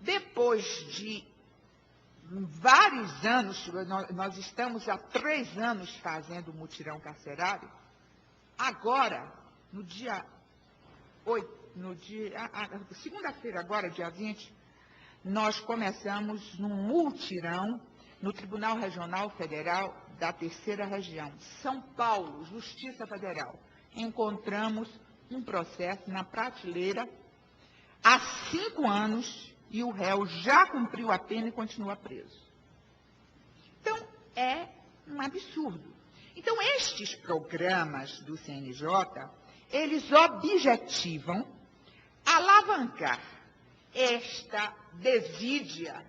depois de vários anos, nós estamos há 3 anos fazendo o mutirão carcerário, agora, no dia 8, segunda-feira agora, dia 20, nós começamos num mutirão no Tribunal Regional Federal da Terceira Região, São Paulo, Justiça Federal. Encontramos um processo na prateleira há 5 anos e o réu já cumpriu a pena e continua preso. Então, é um absurdo. Então, estes programas do CNJ, eles objetivam alavancar esta desídia,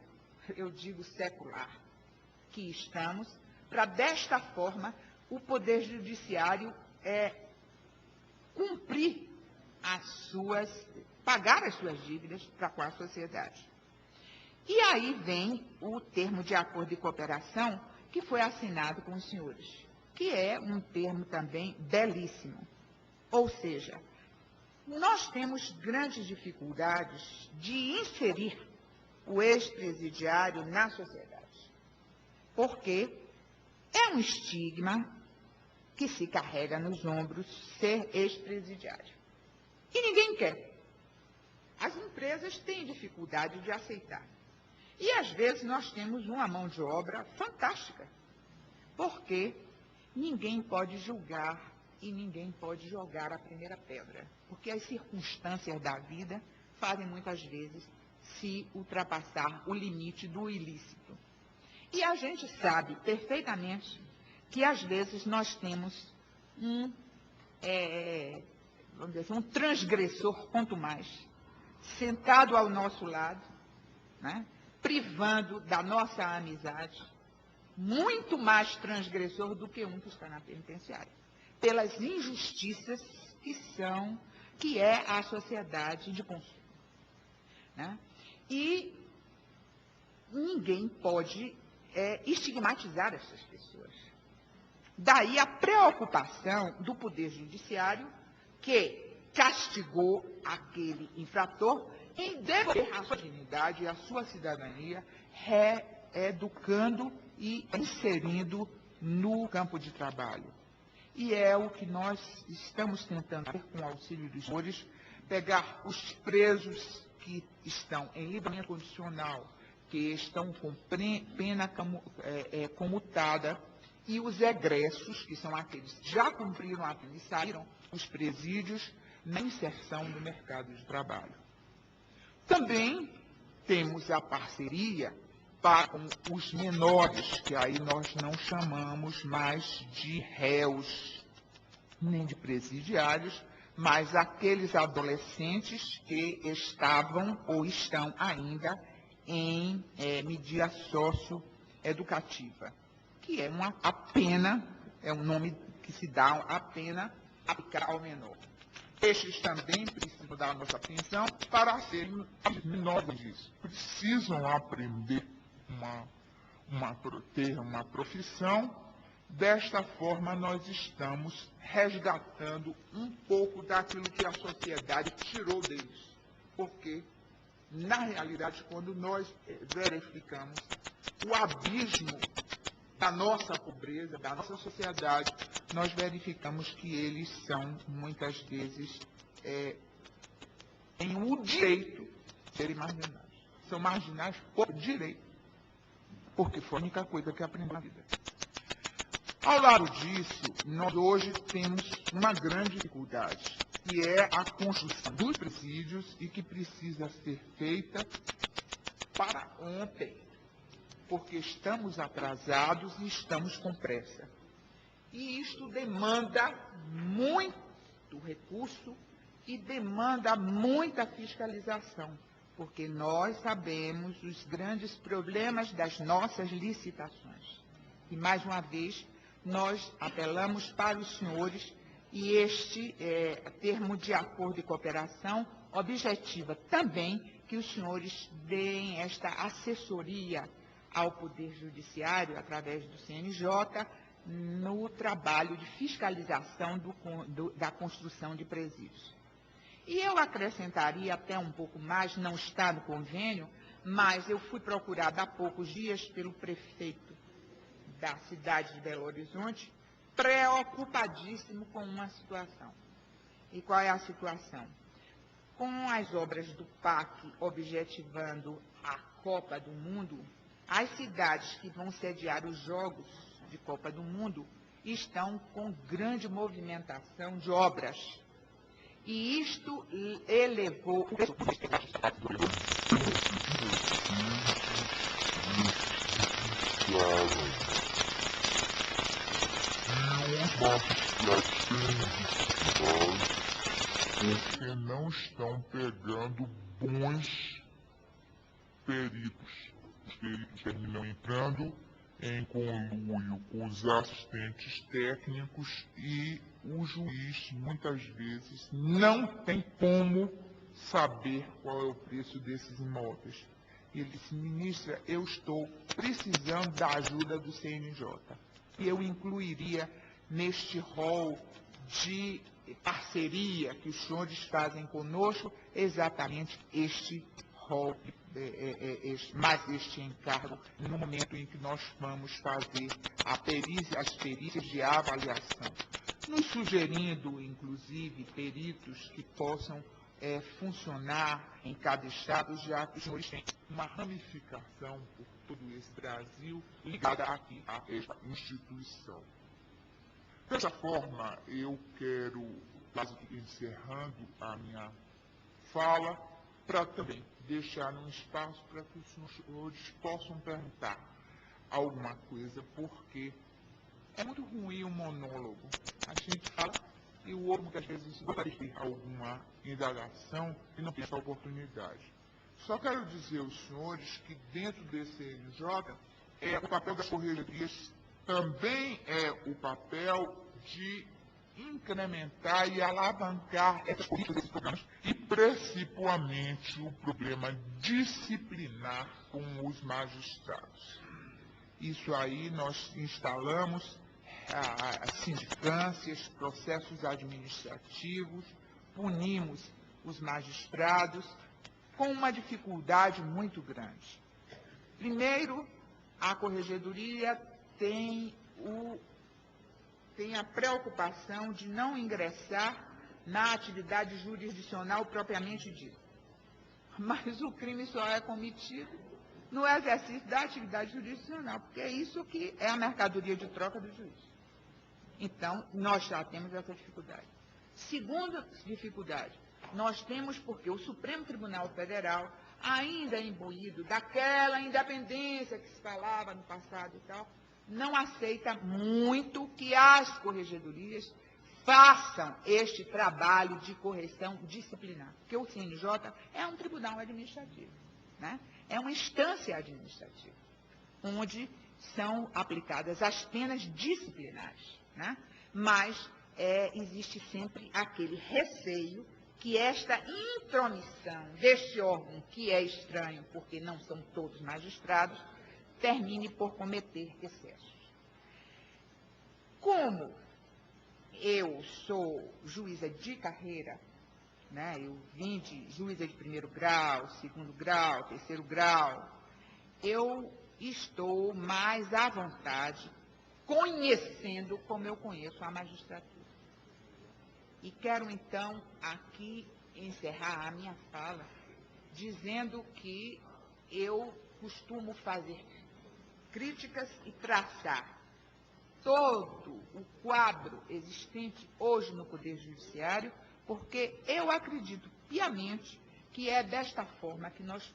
eu digo secular, que estamos, para desta forma o Poder Judiciário cumprir pagar as suas dívidas para com a sociedade. E aí vem o termo de acordo de cooperação que foi assinado com os senhores, que é um termo também belíssimo. Ou seja, nós temos grandes dificuldades de inserir o ex-presidiário na sociedade, porque é um estigma que se carrega nos ombros ser ex-presidiário. E ninguém quer. As empresas têm dificuldade de aceitar. E, às vezes, nós temos uma mão de obra fantástica, porque ninguém pode julgar e ninguém pode jogar a primeira pedra, porque as circunstâncias da vida fazem, muitas vezes, se ultrapassar o limite do ilícito. E a gente sabe perfeitamente que, às vezes, nós temos vamos dizer assim, um transgressor, quanto mais, sentado ao nosso lado, né, privando da nossa amizade, muito mais transgressor do que um que está na penitenciária, pelas injustiças que é a sociedade de consumo. Né? E ninguém pode estigmatizar essas pessoas. Daí a preocupação do Poder Judiciário, que castigou aquele infrator em devolver a sua dignidade e a sua cidadania, reeducando e inserindo no campo de trabalho. E é o que nós estamos tentando fazer com o auxílio dos senhores, pegar os presos que estão em livramento condicional, que estão com pena comutada, e os egressos, que são aqueles que já cumpriram a pena e saíram dos presídios, na inserção no mercado de trabalho. Também temos a parceria com os menores, que aí nós não chamamos mais de réus, nem de presidiários, mas aqueles adolescentes que estavam ou estão ainda em medida socioeducativa, que é a pena, é um nome que se dá a pena aplicada ao menor. Estes também precisam da nossa atenção para serem menores. Precisam aprender ter uma profissão. Desta forma, nós estamos resgatando um pouco daquilo que a sociedade tirou deles. Porque, na realidade, quando nós verificamos o abismo da nossa pobreza, da nossa sociedade, nós verificamos que eles são, muitas vezes, têm o direito de serem marginais. São marginais por direito, porque foi a única coisa que aprendeu na vida. Ao lado disso, nós hoje temos uma grande dificuldade, que é a construção dos presídios e que precisa ser feita para ontem, porque estamos atrasados e estamos com pressa. E isto demanda muito recurso e demanda muita fiscalização, porque nós sabemos os grandes problemas das nossas licitações. E, mais uma vez, nós apelamos para os senhores e este termo de acordo de cooperação objetiva também que os senhores deem esta assessoria ao Poder Judiciário, através do CNJ, no trabalho de fiscalização da construção de presídios. E eu acrescentaria até um pouco mais, não está no convênio, mas eu fui procurada há poucos dias pelo prefeito da cidade de Belo Horizonte, preocupadíssimo com uma situação. E qual é a situação? Com as obras do PAC objetivando a Copa do Mundo, as cidades que vão sediar os Jogos de Copa do Mundo estão com grande movimentação de obras. E isto elevou o preço. Porque não estão pegando bons peritos. Os peritos terminam entrando em conluio com os assistentes técnicos e o juiz, muitas vezes, não tem como saber qual é o preço desses imóveis. Ele disse: ministra, eu estou precisando da ajuda do CNJ. E eu incluiria neste rol de parceria que os senhores fazem conosco exatamente este rol, mais este encargo, no momento em que nós vamos fazer as perícias de avaliação, nos sugerindo, inclusive, peritos que possam funcionar em cada estado, já que os senhores têm uma ramificação por todo esse Brasil ligada aqui a esta instituição. Dessa forma, eu quero, quase que encerrando a minha fala, para também deixar um espaço para que os senhores possam perguntar alguma coisa, porque é muito ruim um monólogo. A gente fala e o outro, muitas vezes, gostaria de ter alguma indagação e não tem essa oportunidade. Só quero dizer aos senhores que dentro desse NJ, o papel das corregedorias também é o papel de incrementar e alavancar essas políticas, esses programas, e principalmente o problema disciplinar com os magistrados. Isso aí nós instalamos sindicâncias, processos administrativos, punimos os magistrados com uma dificuldade muito grande. Primeiro, a corregedoria tem a preocupação de não ingressar na atividade jurisdicional propriamente dita. Mas o crime só é cometido no exercício da atividade jurisdicional, porque é isso que é a mercadoria de troca do juiz. Então, nós já temos essa dificuldade. Segunda dificuldade, nós temos porque o Supremo Tribunal Federal, ainda imbuído daquela independência que se falava no passado e tal, não aceita muito que as corregedorias façam este trabalho de correção disciplinar. Porque o CNJ é um tribunal administrativo, né? É uma instância administrativa, onde são aplicadas as penas disciplinares, né? Mas existe sempre aquele receio que esta intromissão deste órgão, que é estranho porque não são todos magistrados, termine por cometer excessos. Como eu sou juíza de carreira, né, eu vim de juíza de primeiro grau, segundo grau, terceiro grau, eu estou mais à vontade conhecendo como eu conheço a magistratura. E quero, então, aqui encerrar a minha fala dizendo que eu costumo fazer críticas e traçar todo o quadro existente hoje no Poder Judiciário, porque eu acredito piamente que é desta forma que nós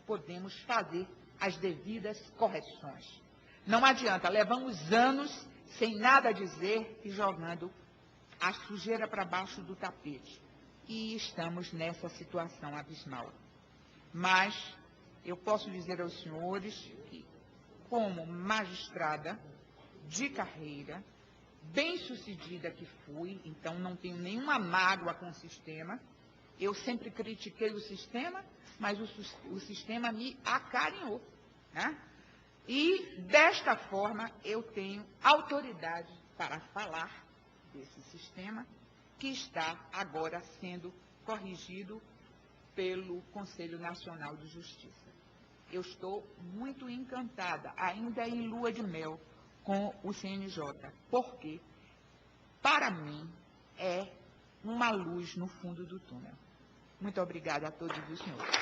podemos fazer as devidas correções. Não adianta, levamos anos sem nada dizer e jogando a sujeira para baixo do tapete. E estamos nessa situação abismal. Mas eu posso dizer aos senhores que, como magistrada de carreira, bem-sucedida que fui, então não tenho nenhuma mágoa com o sistema, eu sempre critiquei o sistema, mas o sistema me acarinhou, né? E, desta forma, eu tenho autoridade para falar desse sistema que está agora sendo corrigido pelo Conselho Nacional de Justiça. Eu estou muito encantada, ainda em lua de mel, com o CNJ, porque, para mim, é uma luz no fundo do túnel. Muito obrigada a todos os senhores.